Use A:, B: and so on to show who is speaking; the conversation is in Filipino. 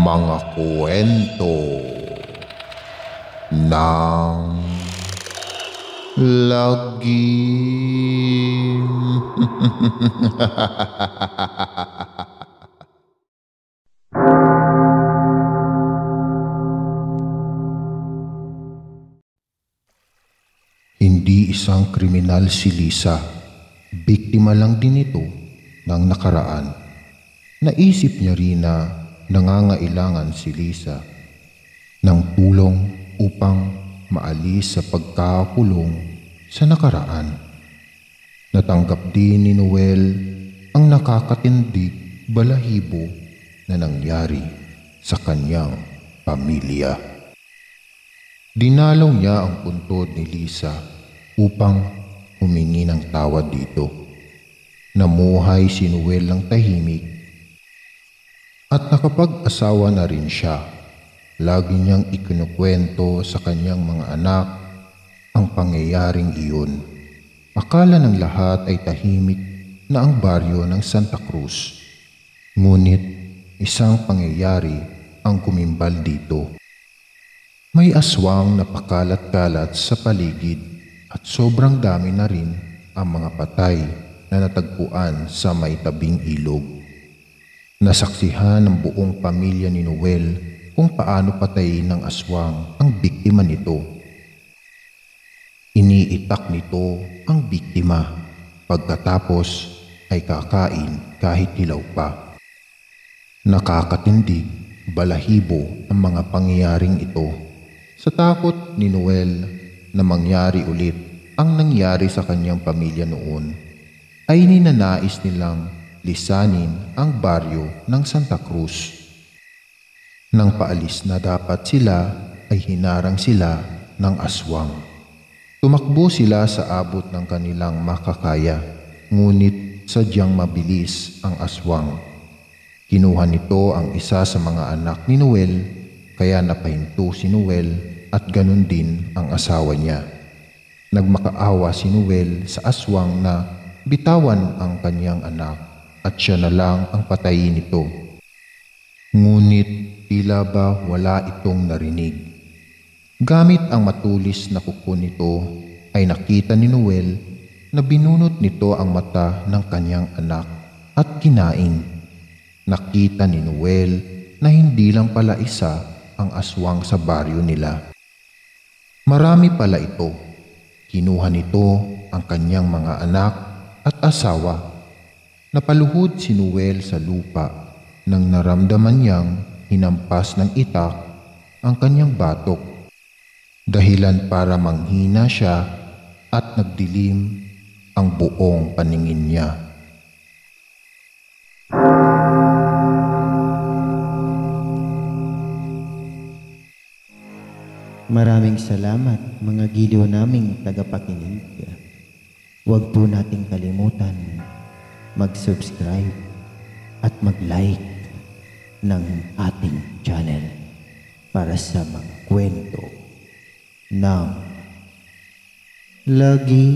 A: Mga kwento ng lagim. Hindi isang kriminal si Lisa. Biktima lang din ito ng nakaraan. Naisip niya rin na nangangailangan si Lisa ng tulong upang maalis sa pagkakakulong sa nakaraan. Natanggap din ni Noel ang nakakatindig balahibo na nangyari sa kanyang pamilya. Dinalaw niya ang puntod ni Lisa upang humingi ng tawad dito. Namuhay si Noel ng tahimik at nakapag-asawa na rin siya. Lagi niyang ikinukwento sa kanyang mga anak ang pangyayaring iyon. Akala ng lahat ay tahimik na ang baryo ng Santa Cruz. Ngunit isang pangyayari ang gumimbal dito. May aswang na pakalat-kalat sa paligid at sobrang dami na rin ang mga patay na natagpuan sa may tabing ilog. Nasaksihan ng buong pamilya ni Noel kung paano patayin ng aswang ang biktima nito. Iniitak nito ang biktima, pagkatapos ay kakain kahit hilaw pa. Nakakatindig, balahibo ang mga pangyayaring ito. Sa takot ni Noel na mangyari ulit ang nangyari sa kanyang pamilya noon, ay ninanais nilang lisanin ang baryo ng Santa Cruz. Nang paalis na dapat sila, ay hinarang sila ng aswang. Tumakbo sila sa abot ng kanilang makakaya, ngunit sadyang mabilis ang aswang. Kinuha nito ang isa sa mga anak ni Noel, kaya napahinto si Noel at ganun din ang asawa niya. Nagmakaawa si Noel sa aswang na bitawan ang kanyang anak at siya na lang ang patayin nito. Ngunit tila ba wala itong narinig. Gamit ang matulis na kuko nito ay nakita ni Noel na binunot nito ang mata ng kanyang anak at kinain. Nakita ni Noel na hindi lang pala isa ang aswang sa baryo nila. Marami pala ito. Kinuha nito ang kanyang mga anak at asawa. Napaluhod si Noel sa lupa nang naramdaman niyang hinampas ng itak ang kanyang batok. Dahilan para manghina siya at nagdilim ang buong paningin niya.
B: Maraming salamat mga giliw naming tagapakinig. Huwag po nating kalimutan mag-subscribe at mag-like ng ating channel para sa mga kwento ng lagi.